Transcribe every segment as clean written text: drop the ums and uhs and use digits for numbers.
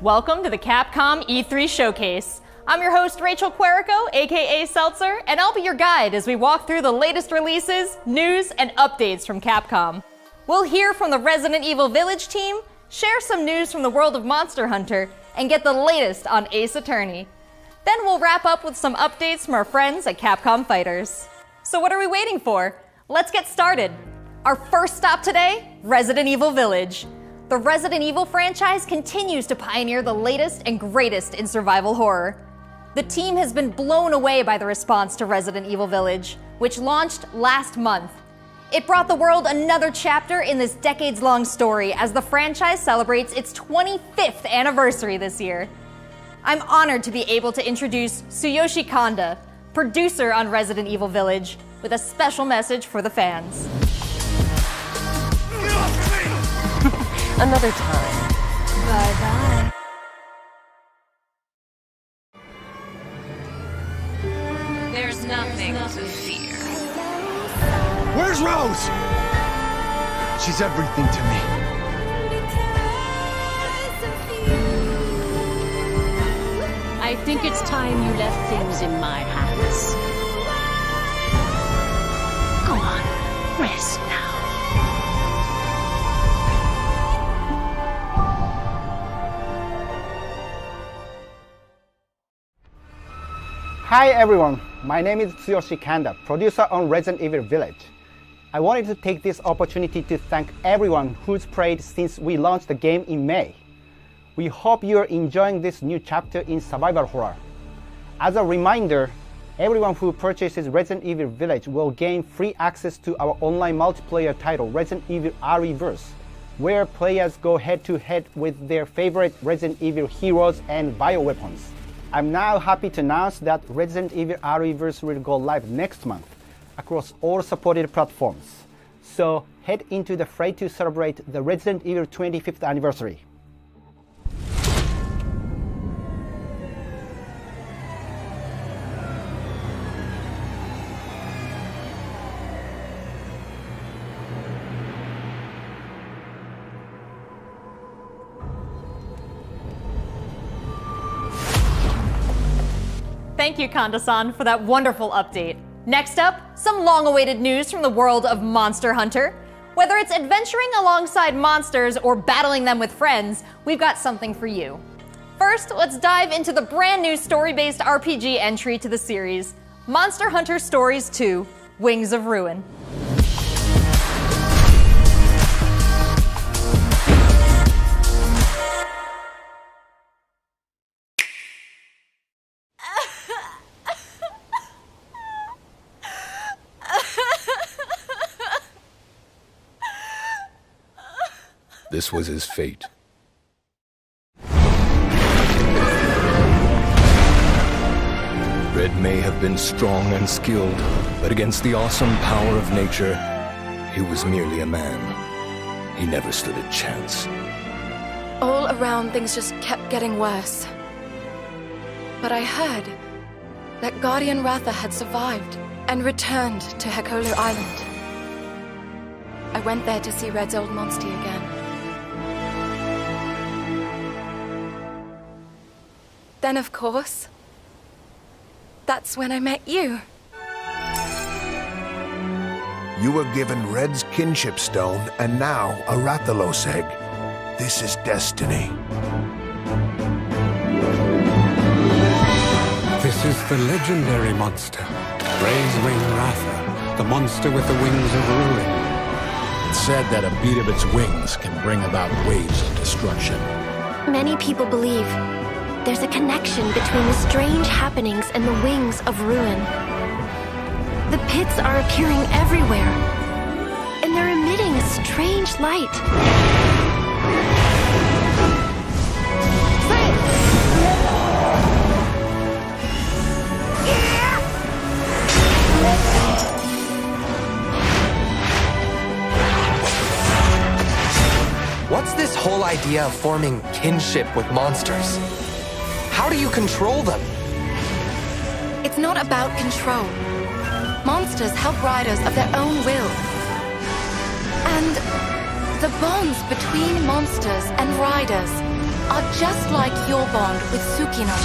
Welcome to the Capcom E3 Showcase. I'm your host, Rachel Querico, aka Seltzer, and I'll be your guide as we walk through the latest releases, news, and updates from Capcom. We'll hear from the Resident Evil Village team, share some news from the world of Monster Hunter, and get the latest on Ace Attorney. Then we'll wrap up with some updates from our friends at Capcom Fighters. So what are we waiting for? Let's get started. Our first stop today, Resident Evil Village. The Resident Evil franchise continues to pioneer the latest and greatest in survival horror. The team has been blown away by the response to Resident Evil Village, which launched last month. It brought the world another chapter in this decades-long story as the franchise celebrates its 25th anniversary this year. I'm honored to be able to introduce Tsuyoshi Kanda, producer on Resident Evil Village, with a special message for the fans. Another time. Bye-bye. There's nothing to fear. Where's Rose? She's everything to me. I think it's time you left things in my hands. Go on, rest now. Hi everyone, my name is Tsuyoshi Kanda, producer on Resident Evil Village. I wanted to take this opportunity to thank everyone who's played since we launched the game in May. We hope you're enjoying this new chapter in survival horror. As a reminder, everyone who purchases Resident Evil Village will gain free access to our online multiplayer title, Resident Evil Re:Verse, where players go head-to-head with their favorite Resident Evil heroes and bioweapons. I'm now happy to announce that Resident Evil Re:Verse will go live next month across all supported platforms. So head into the fray to celebrate the Resident Evil 25th anniversary. Thank you, Kanda-san, for that wonderful update. Next up, some long-awaited news from the world of Monster Hunter. Whether it's adventuring alongside monsters or battling them with friends, we've got something for you. First, let's dive into the brand new story-based RPG entry to the series, Monster Hunter Stories 2: Wings of Ruin. This was his fate. Red may have been strong and skilled, but against the awesome power of nature, he was merely a man. He never stood a chance. All around, things just kept getting worse. But I heard that Guardian Ratha had survived and returned to Hekolu Island. I went there to see Red's old monster again. Then, of course, that's when I met you. You were given Red's kinship stone and now a Rathalos egg. This is destiny. This is the legendary monster, Grey's Wing Ratha, the monster with the wings of ruin. It's said that a beat of its wings can bring about waves of destruction. Many people believe there's a connection between the strange happenings and the wings of ruin. The pits are appearing everywhere, and they're emitting a strange light. What's this whole idea of forming kinship with monsters? How do you control them? It's not about control. Monsters help riders of their own will. And the bonds between monsters and riders are just like your bond with Tsukino.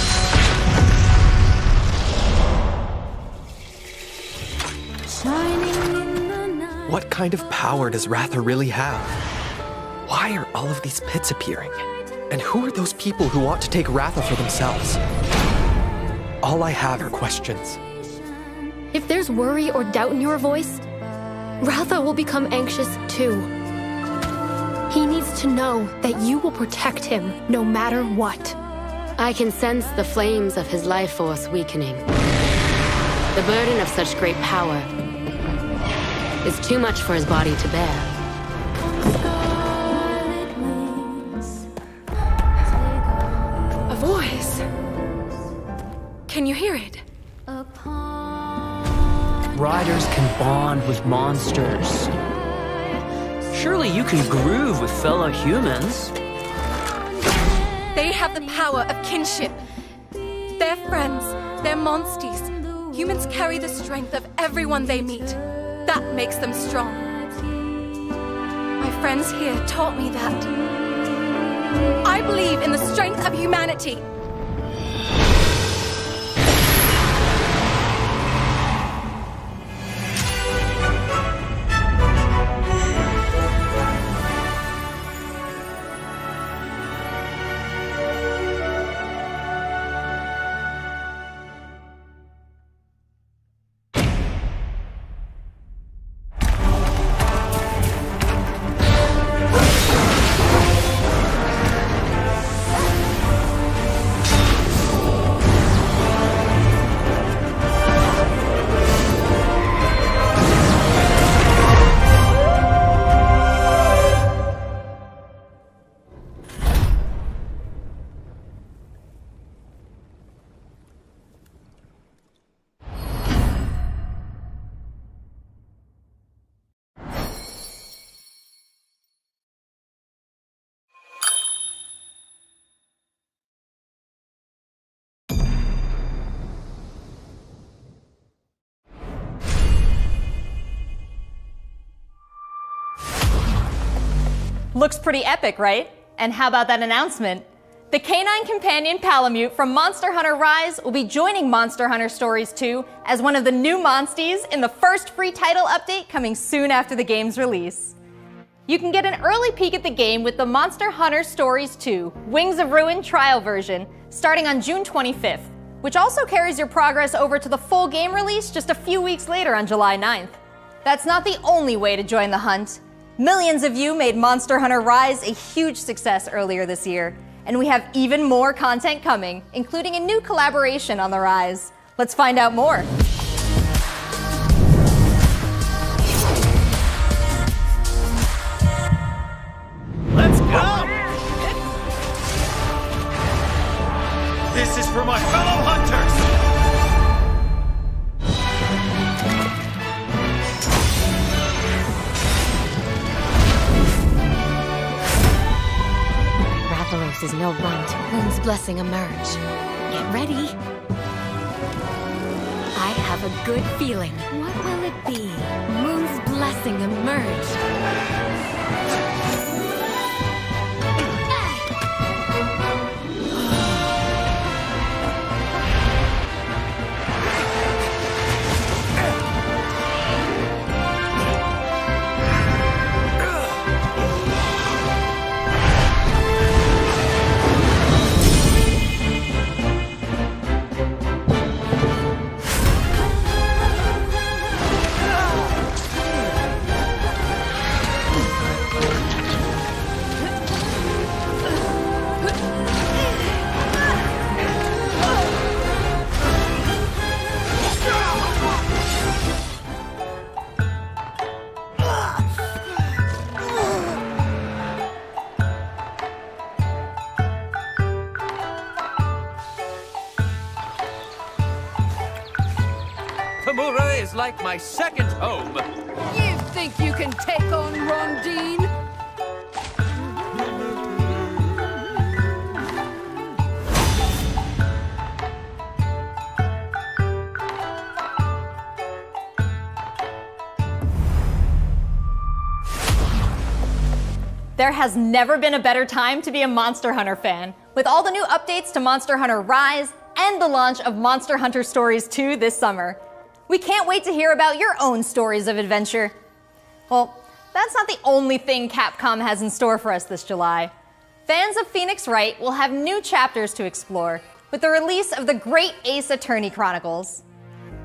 What kind of power does Ratha really have? Why are all of these pits appearing? And who are those people who want to take Ratha for themselves? All I have are questions. If there's worry or doubt in your voice, Ratha will become anxious too. He needs to know that you will protect him no matter what. I can sense the flames of his life force weakening. The burden of such great power is too much for his body to bear. A voice. Can you hear it? Riders can bond with monsters. Surely you can groove with fellow humans. They have the power of kinship. They're friends. They're monsties. Humans carry the strength of everyone they meet. That makes them strong. My friends here taught me that. I believe in the strength of humanity. Looks pretty epic, right? And how about that announcement? The canine companion Palamute from Monster Hunter Rise will be joining Monster Hunter Stories 2 as one of the new monsties in the first free title update coming soon after the game's release. You can get an early peek at the game with the Monster Hunter Stories 2 Wings of Ruin trial version starting on June 25th, which also carries your progress over to the full game release just a few weeks later on July 9th. That's not the only way to join the hunt. Millions of you made Monster Hunter Rise a huge success earlier this year, and we have even more content coming, including a new collaboration on the Rise. Let's find out more. Let's go! This is for my fellow hunters! Rathalos is no runt. Moon's blessing emerge. Get ready. I have a good feeling. What will it be? Moon's blessing emerge. Tamura is like my second home. You think you can take on Rondine? There has never been a better time to be a Monster Hunter fan, with all the new updates to Monster Hunter Rise and the launch of Monster Hunter Stories 2 this summer. We can't wait to hear about your own stories of adventure. Well, that's not the only thing Capcom has in store for us this July. Fans of Phoenix Wright will have new chapters to explore with the release of the Great Ace Attorney Chronicles.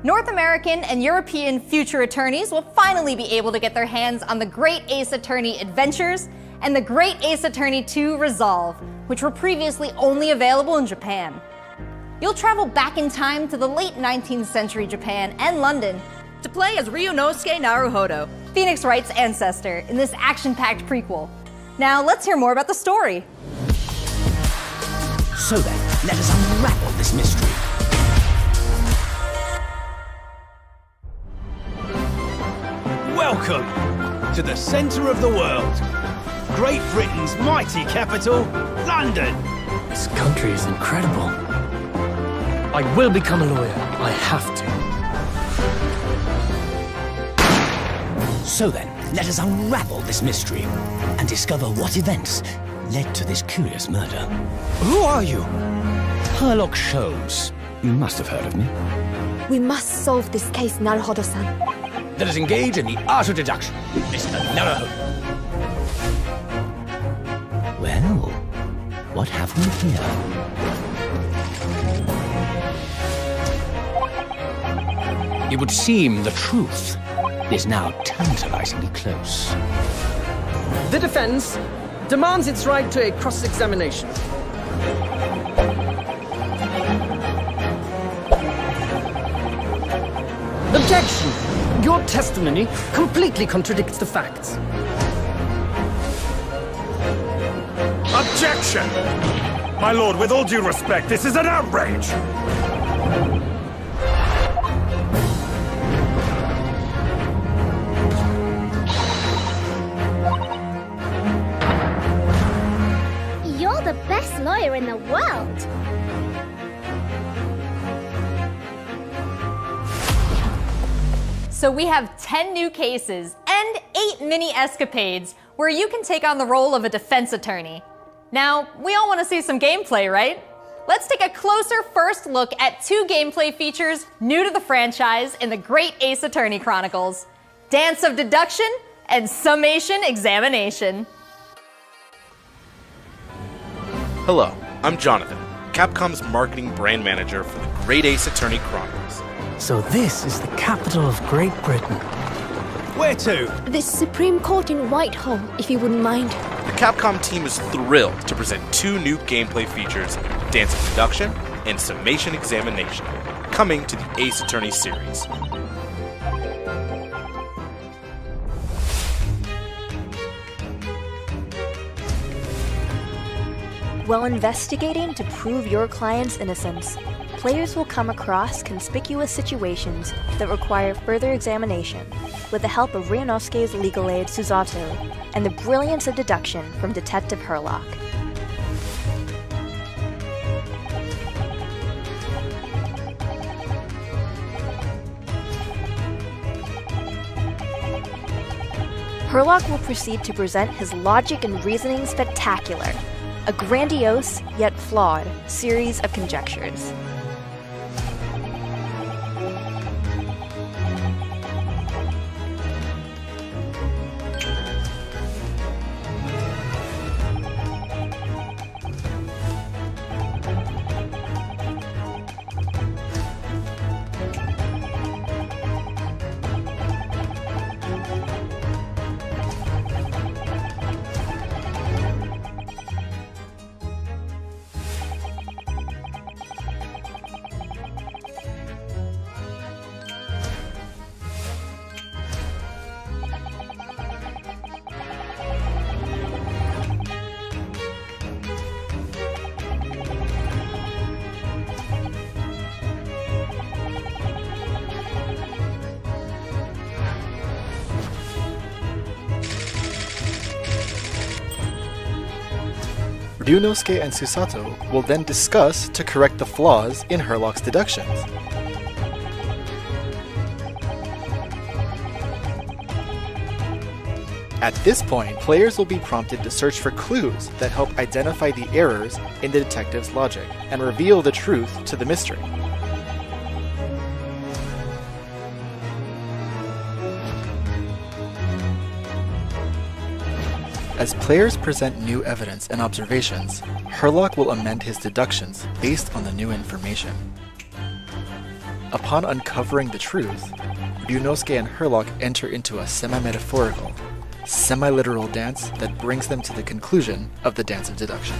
North American and European future attorneys will finally be able to get their hands on the Great Ace Attorney Adventures and the Great Ace Attorney 2 Resolve, which were previously only available in Japan. You'll travel back in time to the late 19th century Japan and London to play as Ryunosuke Naruhodo, Phoenix Wright's ancestor, in this action-packed prequel. Now let's hear more about the story. So then, let us unravel this mystery. Welcome to the centre of the world. Great Britain's mighty capital, London. This country is incredible. I will become a lawyer. I have to. So then, let us unravel this mystery and discover what events led to this curious murder. Who are you? Herlock shows. You must have heard of me. We must solve this case, Naruhodo-san. Let us engage in the art of deduction, Mr. Naruhodo. Well, what have we here? It would seem the truth is now tantalizingly close. The defense demands its right to a cross-examination. Objection! Your testimony completely contradicts the facts. Objection! My lord, with all due respect, this is an outrage! You're the best lawyer in the world! So we have 10 new cases and 8 mini escapades where you can take on the role of a defense attorney. Now, we all want to see some gameplay, right? Let's take a closer first look at 2 gameplay features new to the franchise in the Great Ace Attorney Chronicles: Dance of Deduction and Summation Examination. Hello, I'm Jonathan, Capcom's marketing brand manager for the Great Ace Attorney Chronicles. So this is the capital of Great Britain. Where to? The Supreme Court in Whitehall, if you wouldn't mind. The Capcom team is thrilled to present 2 new gameplay features, Dance of Deduction and Summation Examination, coming to the Ace Attorney series. While investigating to prove your client's innocence, players will come across conspicuous situations that require further examination with the help of Ryunosuke's legal aid Susato and the brilliance of deduction from Detective Herlock. Herlock will proceed to present his logic and reasoning spectacular, a grandiose yet flawed series of conjectures. Ryunosuke and Susato will then discuss to correct the flaws in Herlock's deductions. At this point, players will be prompted to search for clues that help identify the errors in the detective's logic and reveal the truth to the mystery. As players present new evidence and observations, Herlock will amend his deductions based on the new information. Upon uncovering the truth, Ryunosuke and Herlock enter into a semi-metaphorical, semi-literal dance that brings them to the conclusion of the dance of deduction.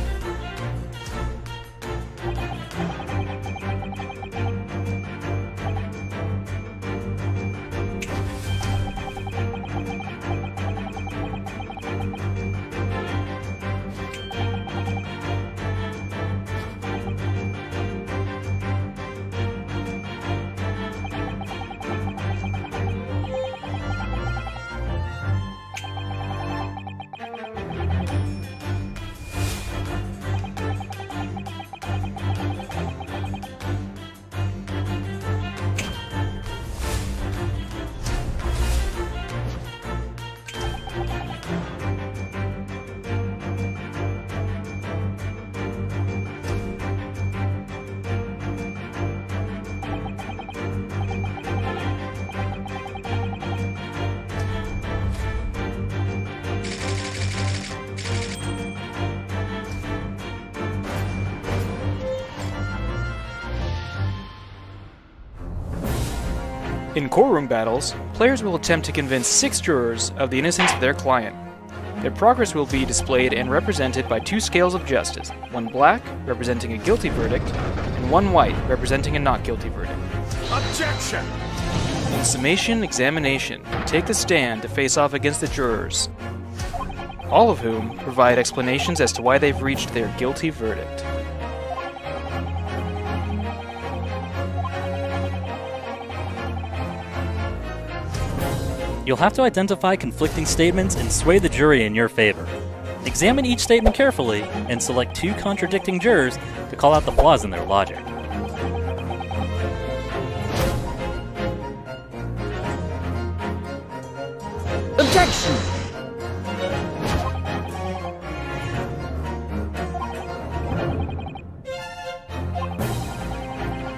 In courtroom battles, players will attempt to convince 6 jurors of the innocence of their client. Their progress will be displayed and represented by 2 scales of justice, one black, representing a guilty verdict, and one white, representing a not guilty verdict. Objection! In summation examination, take the stand to face off against the jurors, all of whom provide explanations as to why they've reached their guilty verdict. You'll have to identify conflicting statements and sway the jury in your favor. Examine each statement carefully and select 2 contradicting jurors to call out the flaws in their logic. Objection!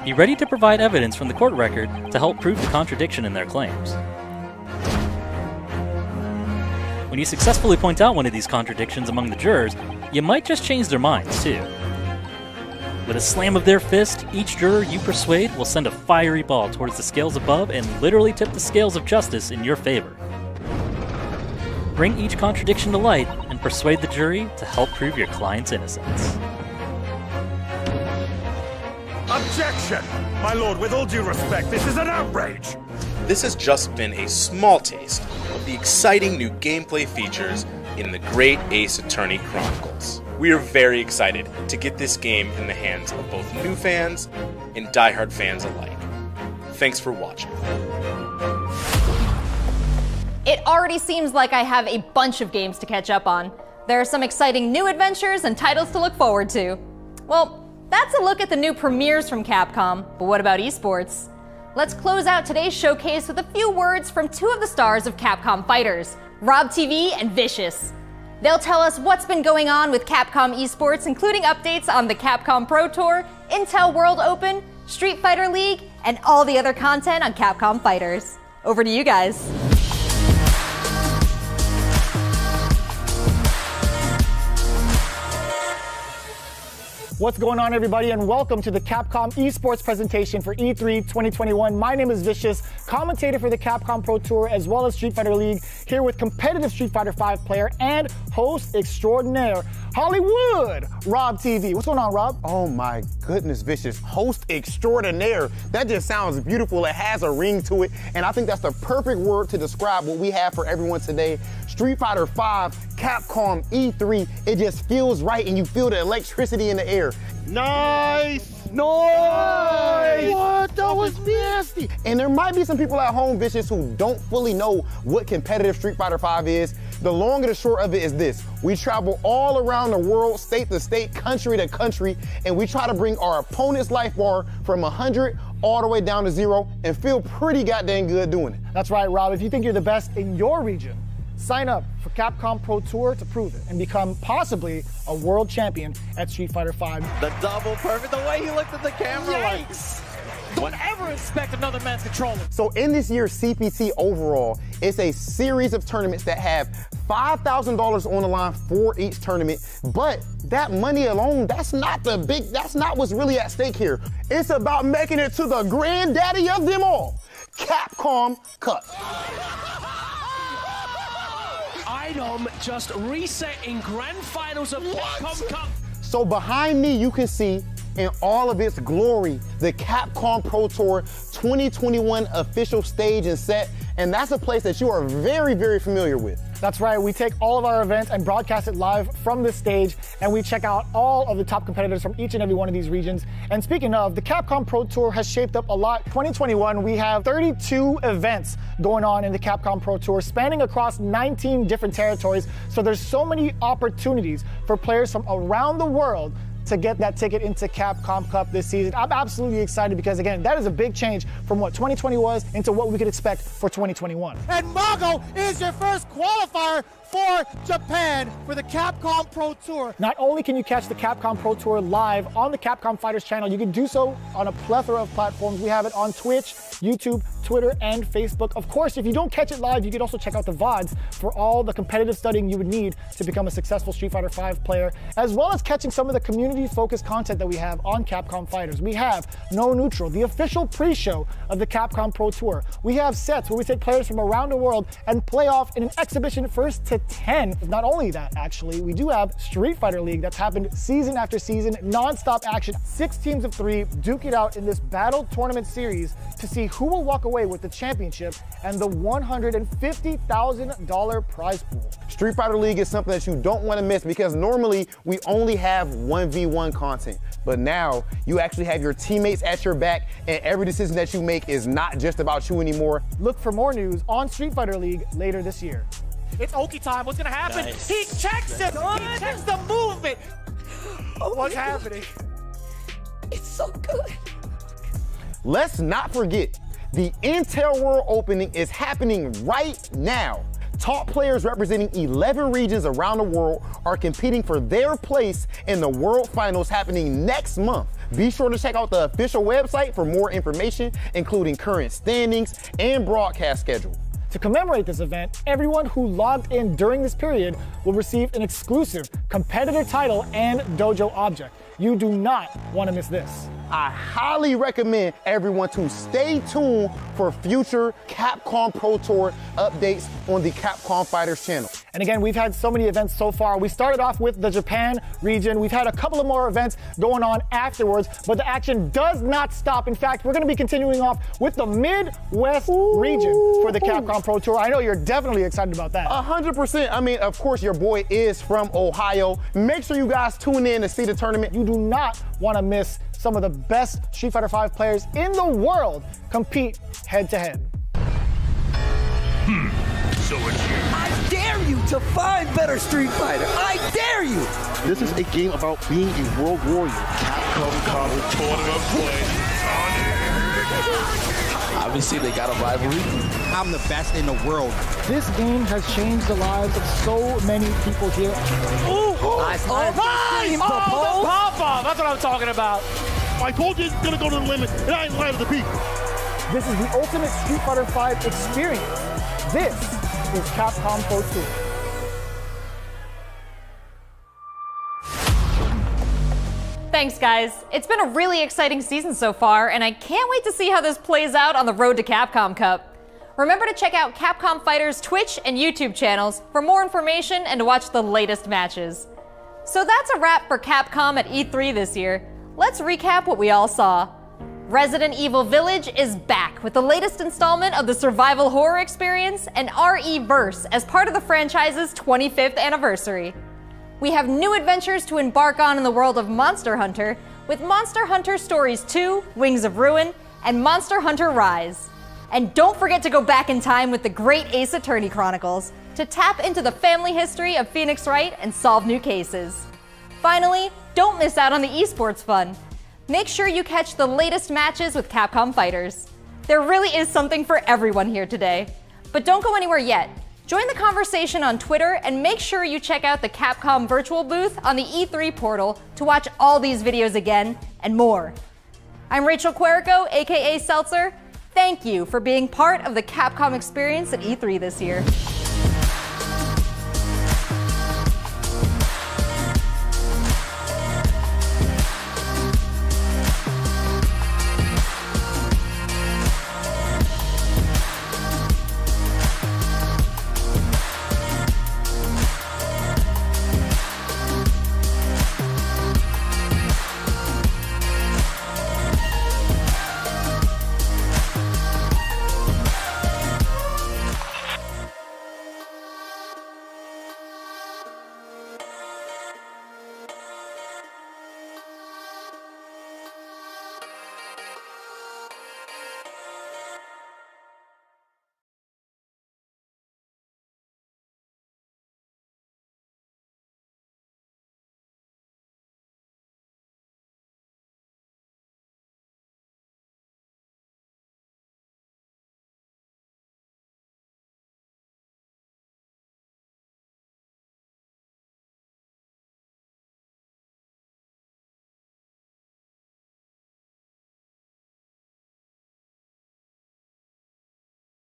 Be ready to provide evidence from the court record to help prove the contradiction in their claims. When you successfully point out one of these contradictions among the jurors, you might just change their minds, too. With a slam of their fist, each juror you persuade will send a fiery ball towards the scales above and literally tip the scales of justice in your favor. Bring each contradiction to light and persuade the jury to help prove your client's innocence. Objection! My lord, with all due respect, this is an outrage! This has just been a small taste of the exciting new gameplay features in the Great Ace Attorney Chronicles. We are very excited to get this game in the hands of both new fans and diehard fans alike. Thanks for watching. It already seems like I have a bunch of games to catch up on. There are some exciting new adventures and titles to look forward to. Well, that's a look at the new premieres from Capcom, but what about esports? Let's close out today's showcase with a few words from 2 of the stars of Capcom Fighters, Rob TV and Vicious. They'll tell us what's been going on with Capcom esports, including updates on the Capcom Pro Tour, Intel World Open, Street Fighter League, and all the other content on Capcom Fighters. Over to you guys. What's going on, everybody, and welcome to the Capcom esports presentation for E3 2021. My name is Vicious, commentator for the Capcom Pro Tour as well as Street Fighter League, here with competitive Street Fighter V player and host extraordinaire, Hollywood, Rob TV. What's going on, Rob? Oh my goodness, Vicious. Host extraordinaire. That just sounds beautiful. It has a ring to it, and I think that's the perfect word to describe what we have for everyone today. Street Fighter V, Capcom E3, it just feels right, and you feel the electricity in the air. Nice! Nice! What? That was nasty! And there might be some people at home, Vicious, who don't fully know what competitive Street Fighter V is. The long and the short of it is this. We travel all around the world, state to state, country to country, and we try to bring our opponent's life bar from 100 all the way down to 0 and feel pretty goddamn good doing it. That's right, Rob. If you think you're the best in your region, Sign up for Capcom Pro Tour to prove it and become possibly a world champion at Street Fighter V. The double perfect, the way he looked at the camera. Yikes! Don't ever expect another man's controller. So in this year's CPT overall, it's a series of tournaments that have $5,000 on the line for each tournament. But that money alone, that's not what's really at stake here. It's about making it to the granddaddy of them all, Capcom Cup. Item just resetting grand finals of Capcom Cup. So behind me, you can see in all of its glory, the Capcom Pro Tour 2021 official stage and set, and that's a place that you are very, very familiar with. That's right, we take all of our events and broadcast it live from this stage, and we check out all of the top competitors from each and every one of these regions. And speaking of, the Capcom Pro Tour has shaped up a lot. 2021, we have 32 events going on in the Capcom Pro Tour, spanning across 19 different territories. So there's so many opportunities for players from around the world to get that ticket into Capcom Cup this season. I'm absolutely excited because, again, that is a big change from what 2020 was into what we could expect for 2021. And Mago is your first qualifier for Japan for the Capcom Pro Tour. Not only can you catch the Capcom Pro Tour live on the Capcom Fighters channel, you can do so on a plethora of platforms. We have it on Twitch, YouTube, Twitter, and Facebook. Of course, if you don't catch it live, you can also check out the VODs for all the competitive studying you would need to become a successful Street Fighter V player, as well as catching some of the community-focused content that we have on Capcom Fighters. We have No Neutral, the official pre-show of the Capcom Pro Tour. We have sets where we take players from around the world and play off in an exhibition first to 10. Not only that, actually, we do have Street Fighter League that's happened season after season, non-stop action. 6 teams of 3 duke it out in this battle tournament series to see who will walk away with the championship and the $150,000 prize pool. Street Fighter League is something that you don't want to miss because normally we only have 1v1 content, but now you actually have your teammates at your back and every decision that you make is not just about you anymore. Look for more news on Street Fighter League later this year. It's Oki time. What's gonna happen? Nice. He checks it. He checks the movement. What's happening? It's so good. Let's not forget, the Intel World Opening is happening right now. Top players representing 11 regions around the world are competing for their place in the World Finals happening next month. Be sure to check out the official website for more information, including current standings and broadcast schedule. To commemorate this event, everyone who logged in during this period will receive an exclusive competitor title and dojo object. You do not want to miss this. I highly recommend everyone to stay tuned for future Capcom Pro Tour updates on the Capcom Fighters channel. And again, we've had so many events so far. We started off with the Japan region. We've had a couple of more events going on afterwards, but the action does not stop. In fact, we're going to be continuing off with the Midwest region for the Capcom Pro Tour. I know you're definitely excited about that. 100%. I mean, of course, your boy is from Ohio. Make sure you guys tune in to see the tournament. You do not want to miss some of the best Street Fighter V players in the world compete head-to-head. So it's you. I dare you to find better Street Fighter. I dare you. This is a game about being a world warrior. Capcom College Tournament play. Obviously, they got a rivalry. I'm the best in the world. This game has changed the lives of so many people here. Nice. The pop-off. That's what I'm talking about. I told you it's gonna go to the limit, and I ain't lying to the people. This is the ultimate Street Fighter V experience. This is Capcom Pro Tour. Thanks, guys. It's been a really exciting season so far, and I can't wait to see how this plays out on the road to Capcom Cup. Remember to check out Capcom Fighters' Twitch and YouTube channels for more information and to watch the latest matches. So that's a wrap for Capcom at E3 this year. Let's recap what we all saw. Resident Evil Village is back with the latest installment of the survival horror experience and RE-verse as part of the franchise's 25th anniversary. We have new adventures to embark on in the world of Monster Hunter with Monster Hunter Stories 2, Wings of Ruin, and Monster Hunter Rise. And don't forget to go back in time with the great Ace Attorney Chronicles to tap into the family history of Phoenix Wright and solve new cases. Finally, don't miss out on the esports fun. Make sure you catch the latest matches with Capcom Fighters. There really is something for everyone here today. But don't go anywhere yet. Join the conversation on Twitter and make sure you check out the Capcom virtual booth on the E3 portal to watch all these videos again and more. I'm Rachel Querico, aka Seltzer. Thank you for being part of the Capcom experience at E3 this year.